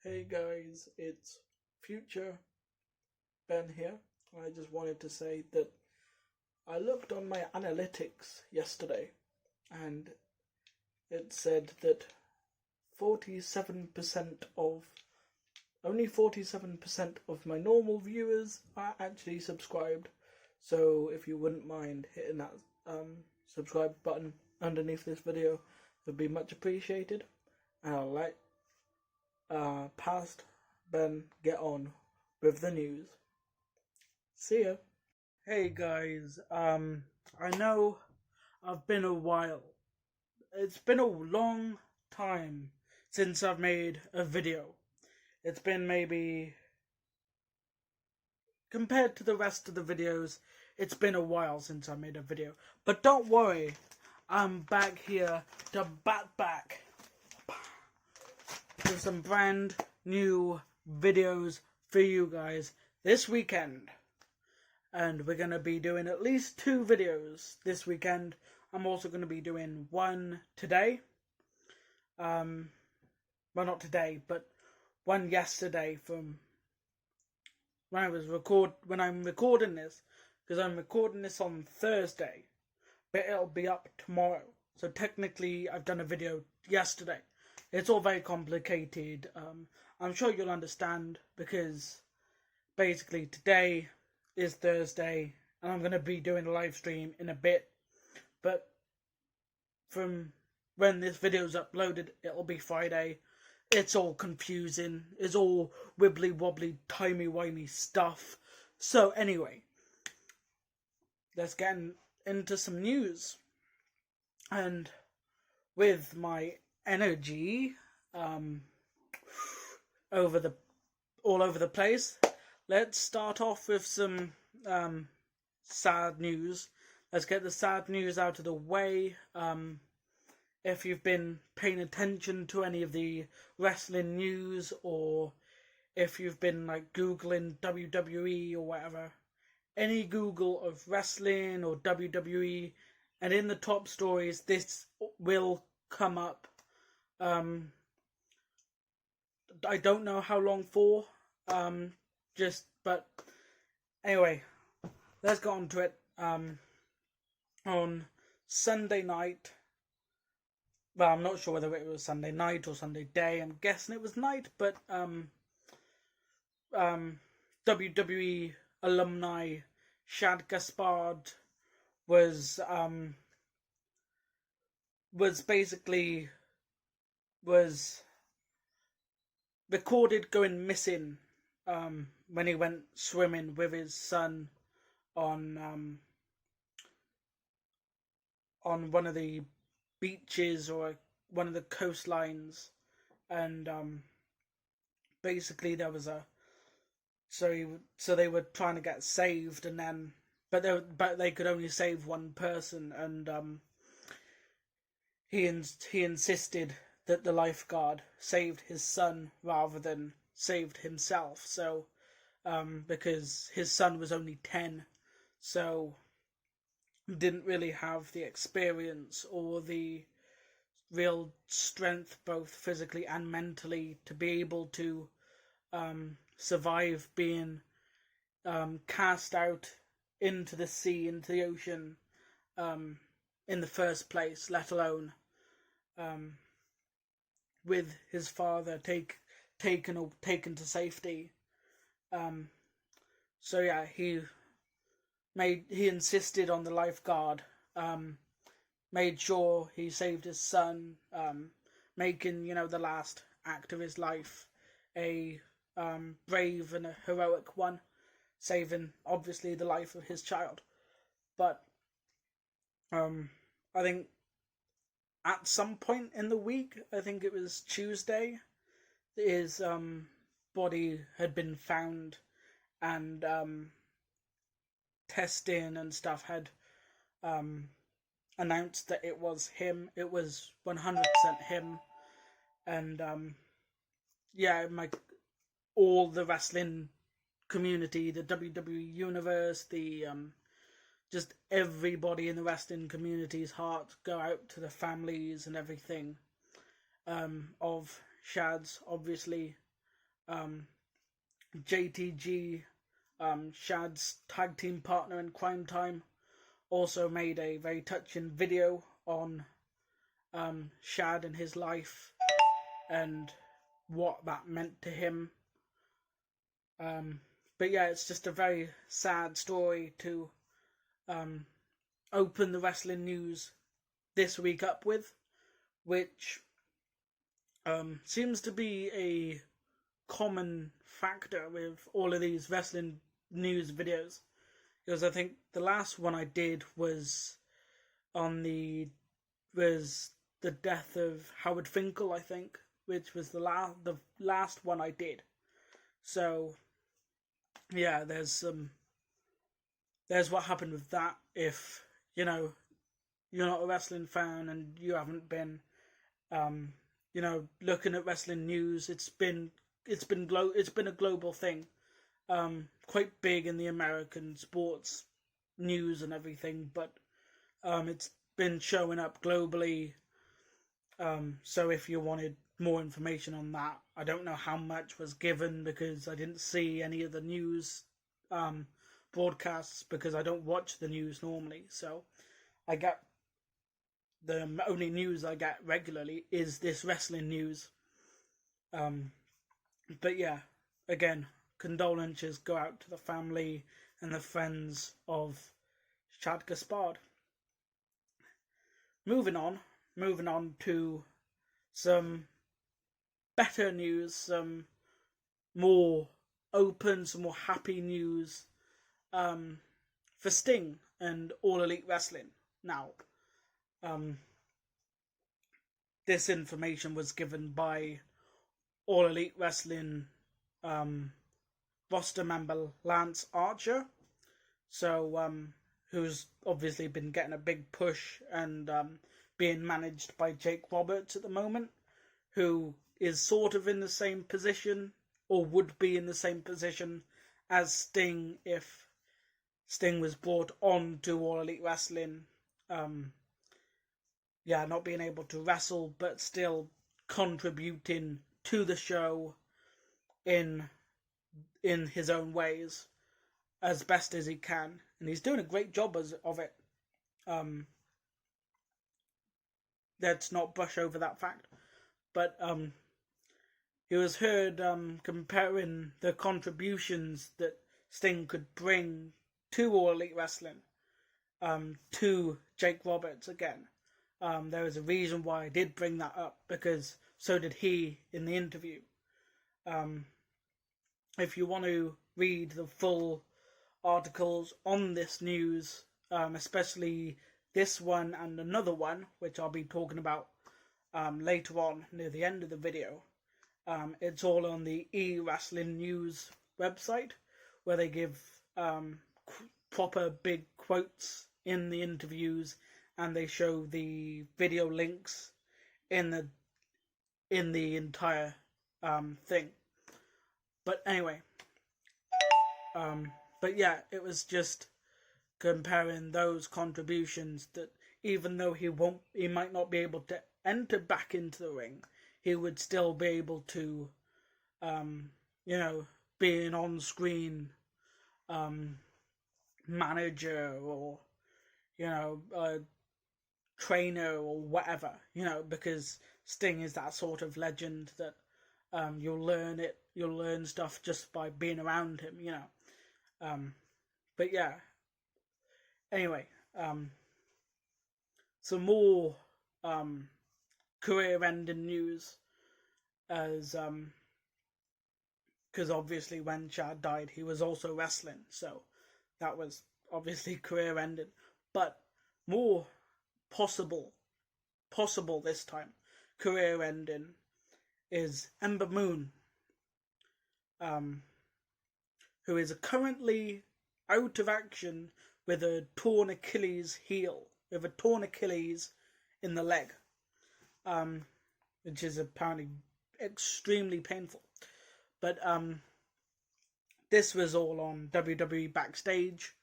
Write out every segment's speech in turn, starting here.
Hey guys, it's future Ben here. I just wanted to say that I looked on my analytics yesterday and it said that 47% of only 47% of my normal viewers are actually subscribed. So if you wouldn't mind hitting that subscribe button underneath this video, it would be much appreciated. And I'll let past Ben get on with the news. See ya. Hey guys, I know I've been a while. It's been a long time since I've made a video. It's been maybe, compared to the rest of the videos, it's been a while since I made a video. But don't worry, I'm back here to bat back with some brand new videos for you guys this weekend. And we're going to be doing at least 2 videos this weekend. I'm also going to be doing one today. Well, not today, but one yesterday from when I'm recording this, because I'm recording this on Thursday, but it'll be up tomorrow. So technically, I've done a video yesterday. It's all very complicated. I'm sure you'll understand because basically today is Thursday and I'm going to be doing a live stream in a bit. But from when this video's uploaded, it'll be Friday. It's all confusing. It's all wibbly wobbly, timey-wimey stuff. So anyway, let's get into some news. And with my energy all over the place, let's start off with some sad news. Let's get the sad news out of the way. If you've been paying attention to any of the wrestling news, or if you've been like Googling WWE or whatever, any Google of wrestling or WWE, and in the top stories, this will come up. I don't know how long for. But anyway, let's get on to it. On Sunday night, well, I'm not sure whether it was Sunday night or Sunday day. I'm guessing it was night, but WWE alumni Shad Gaspard was recorded going missing when he went swimming with his son on one of the beaches or one of the coastlines, and basically there was so they were trying to get saved, and then but they could only save one person, and he insisted that the lifeguard saved his son rather than saved himself. So because his son was only 10, so didn't really have the experience or the real strength, both physically and mentally, to be able to survive being cast out into the sea, into the ocean, in the first place, let alone with his father taken to safety. So yeah, he insisted on the lifeguard, made sure he saved his son, making, the last act of his life a brave and a heroic one, saving obviously the life of his child. But I think at some point in the week, I think it was Tuesday, his body had been found, and testing and stuff had announced that it was him. It was 100% him. And all the wrestling community, the WWE universe, the just everybody in the wrestling community's hearts go out to the families and everything of Shad's, obviously. JTG, Shad's tag team partner in Crime Time, also made a very touching video on Shad and his life and what that meant to him. But yeah, it's just a very sad story to open the wrestling news this week up with, which seems to be a common factor with all of these wrestling news videos, because I think the last one I did was the death of Howard Finkel, I think, which was the last one I did. So yeah, there's what happened with that. If you're not a wrestling fan and you haven't been looking at wrestling news, it's been a global thing, quite big in the American sports news and everything, but it's been showing up globally. So if you wanted more information on that, I don't know how much was given because I didn't see any of the news broadcasts, because I don't watch the news normally. So I get the only news I get regularly is this wrestling news. But yeah, again, condolences go out to the family and the friends of Shad Gaspard. Moving on to some better news, some more open, some more happy news for Sting and All Elite Wrestling. Now, this information was given by All Elite Wrestling roster member Lance Archer, who's obviously been getting a big push and being managed by Jake Roberts at the moment, who is sort of in the same position, or would be in the same position as Sting if Sting was brought on to All Elite Wrestling. Not being able to wrestle, but still contributing to the show in his own ways as best as he can, and he's doing a great job of it. Let's not brush over that fact, but he was heard comparing the contributions that Sting could bring to All Elite Wrestling to Jake Roberts again. There was a reason why I did bring that up, because so did he in the interview. If you want to read the full articles on this news, especially this one and another one, which I'll be talking about later on near the end of the video, it's all on the E-Wrestling News website, where they give proper big quotes in the interviews, and they show the video links in the entire thing. But anyway, but yeah, it was just comparing those contributions, that even though he might not be able to enter back into the ring, he would still be able to, be an on-screen manager, or a trainer or whatever, because Sting is that sort of legend that you'll learn stuff just by being around him, but yeah, anyway, some more career-ending news, as because obviously when Chad died, he was also wrestling, so that was obviously career-ending, but more possible this time career-ending is Ember Moon, who is currently out of action with a torn Achilles heel, with a torn Achilles in the leg, which is apparently extremely painful. But this was all on WWE Backstage.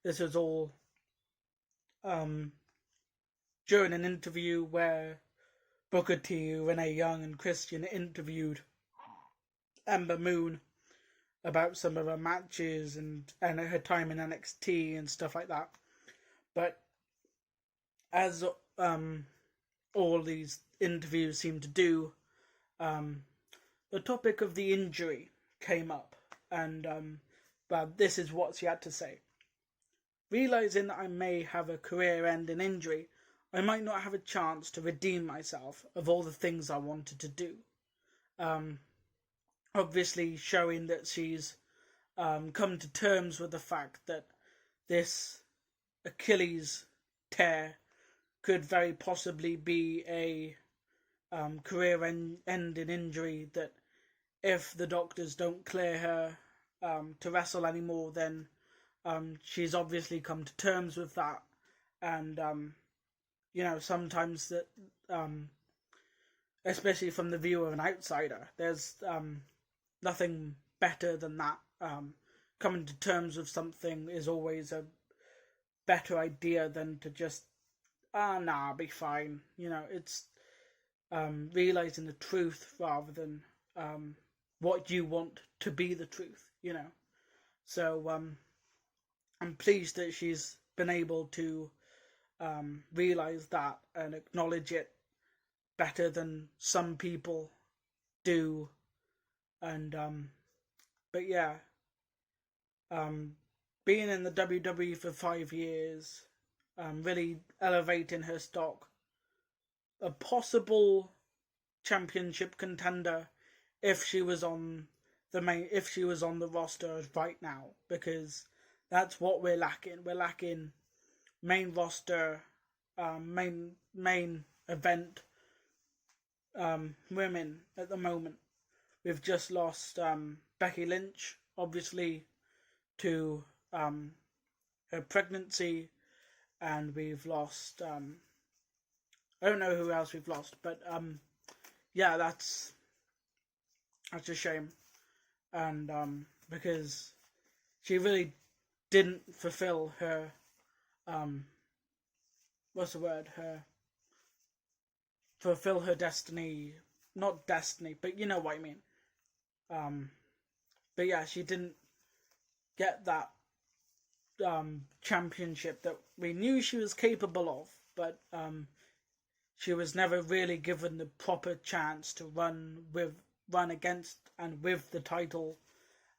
This was all during an interview where Booker T, Renee Young, and Christian interviewed Ember Moon about some of her matches and her time in NXT and stuff like that. But as all these interviews seem to do, the topic of the injury came up, and this is what she had to say. Realizing that I may have a career-ending injury, I might not have a chance to redeem myself of all the things I wanted to do. Obviously showing that she's come to terms with the fact that this Achilles tear could very possibly be a career-ending injury, that if the doctors don't clear her to wrestle anymore, then she's obviously come to terms with that. And sometimes that especially from the view of an outsider, there's nothing better than that. Coming to terms with something is always a better idea than to just I'll be fine. It's realizing the truth rather than what you want to be the truth. So I'm pleased that she's been able to realize that and acknowledge it better than some people do. And but yeah, being in the WWE for 5 years, really elevating her stock, a possible championship contender if she was on the roster right now, because that's what we're lacking. We're lacking main roster, main event women at the moment. We've just lost Becky Lynch, obviously, to her pregnancy, and we've lost I don't know who else we've lost, but yeah, that's a shame. And because she really didn't fulfill her fulfill her destiny, not destiny, but you know what I mean. But yeah, she didn't get that championship that we knew she was capable of, but she was never really given the proper chance to run against and with the title,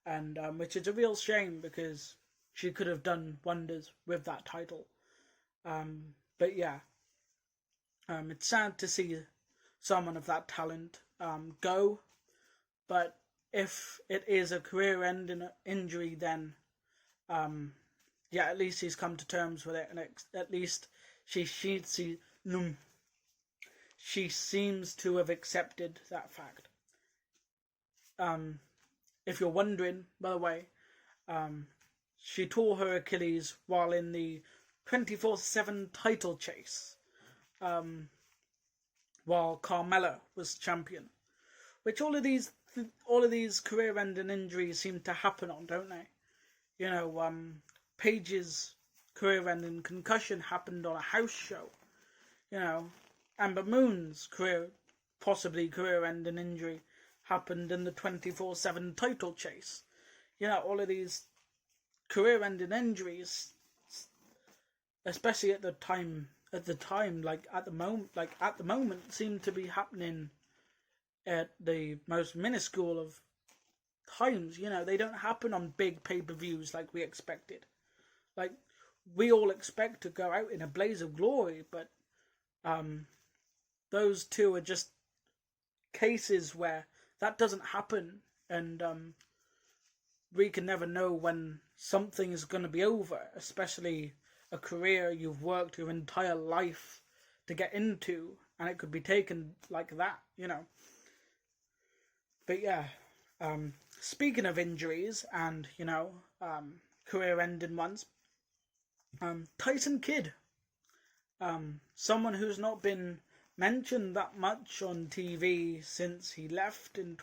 and which is a real shame, because she could have done wonders with that title. But yeah, it's sad to see someone of that talent go, but if it is a career-ending injury, then yeah, at least he's come to terms with it, and at least she seems to have accepted that fact. If you're wondering, by the way, she tore her Achilles while in the 24/7 title chase, while Carmella was champion. Which all of these career-ending injuries seem to happen on, don't they? Paige's career-ending concussion happened on a house show. Ember Moon's possibly career-ending injury happened in the 24/7 title chase. All of these career-ending injuries, especially at the moment, seem to be happening at the most minuscule of times. They don't happen on big pay-per-views like we expected. Like, we all expect to go out in a blaze of glory, but those two are just cases where that doesn't happen, and we can never know when something is going to be over, especially a career you've worked your entire life to get into, and it could be taken like that. But yeah, speaking of injuries and career-ending ones, Tyson Kidd, someone who's not been mentioned that much on TV since he left in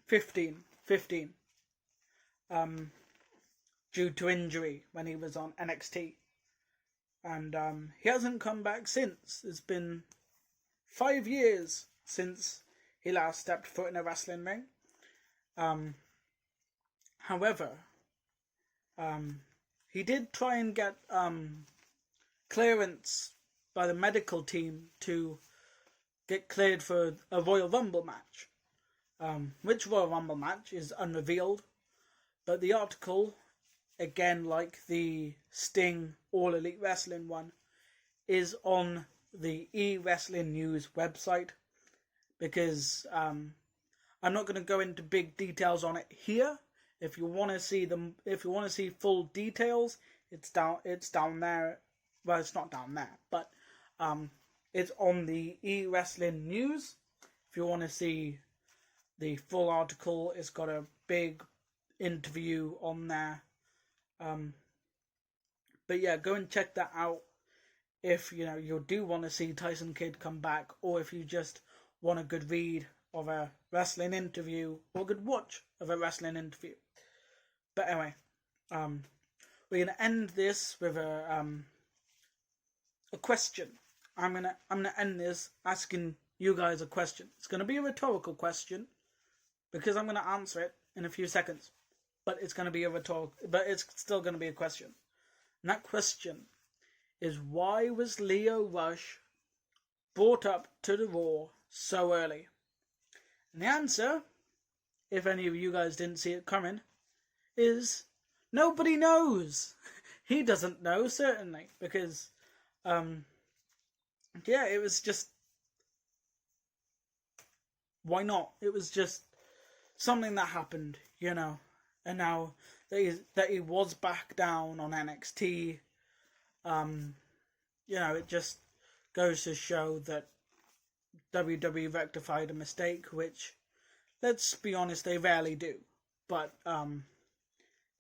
15, due to injury when he was on NXT, and he hasn't come back since. It's been 5 years since he last stepped foot in a wrestling ring. However, he did try and get clearance by the medical team to get cleared for a Royal Rumble match. Which Royal Rumble match is unrevealed, but the article, again like the Sting All Elite Wrestling one, is on the eWrestling News website, because I'm not going to go into big details on it here. If you want to see them, if you want to see full details, it's down there. Well, it's not down there, but it's on the eWrestling News. If you want to see the full article, it's got a big interview on there. But yeah, go and check that out if you do want to see Tyson Kidd come back, or if you just want a good read of a wrestling interview or a good watch of a wrestling interview. But anyway, we're gonna end this with a question. I'm gonna end this asking you guys a question. It's gonna be a rhetorical question, because I'm gonna answer it in a few seconds. But it's gonna be but it's still gonna be a question. And that question is, why was Lio Rush brought up to the Raw so early? And the answer, if any of you guys didn't see it coming, is nobody knows. He doesn't know, certainly, because it was just, why not? It was just something that happened, and now that he was back down on NXT, it just goes to show that WWE rectified a mistake, which, let's be honest, they rarely do. But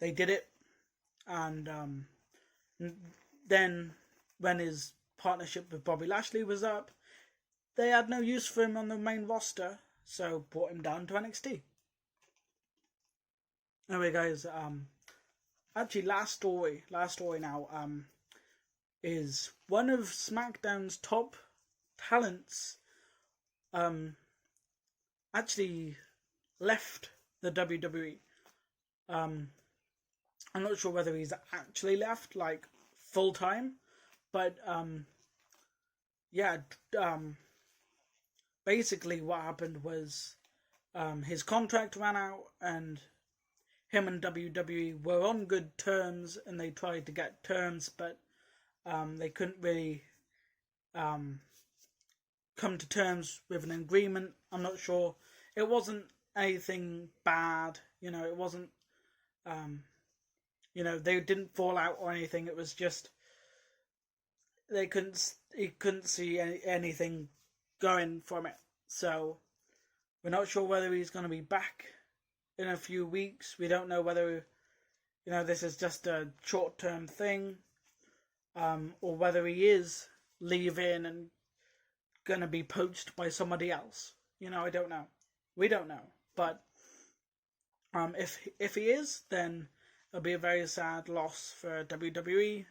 they did it, and then when his partnership with Bobby Lashley was up, they had no use for him on the main roster, so brought him down to NXT. Anyway, guys, actually, last story now, is one of SmackDown's top talents, actually left the WWE. I'm not sure whether he's actually left, like, full time, but basically what happened was his contract ran out, and him and WWE were on good terms, and they tried to get terms, but they couldn't really come to terms with an agreement. I'm not sure. It wasn't anything bad, it wasn't, they didn't fall out or anything. It was just, he couldn't see anything going from it. So we're not sure whether he's going to be back in a few weeks. We don't know whether, this is just a short-term thing, or whether he is leaving and going to be poached by somebody else. I don't know. We don't know. But if he is, then it'll be a very sad loss for WWE.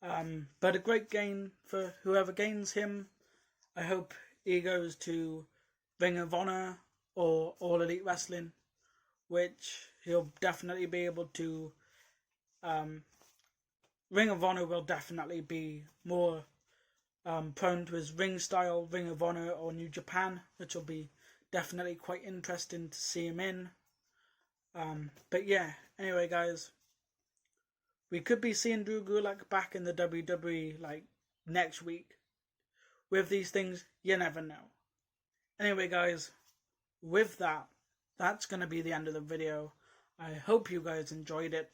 But a great gain for whoever gains him. I hope he goes to Ring of Honor or All Elite Wrestling, which he'll definitely be able to. Ring of Honor will definitely be more prone to his ring style, Ring of Honor or New Japan, which will be definitely quite interesting to see him in. But yeah, anyway, guys, we could be seeing Drew Gulak back in the WWE like next week. With these things, you never know. Anyway, guys, with that, that's going to be the end of the video. I hope you guys enjoyed it,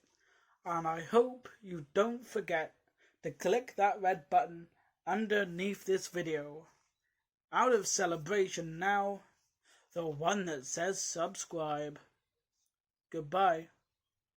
and I hope you don't forget to click that red button underneath this video. Out of celebration now, the one that says subscribe. Goodbye.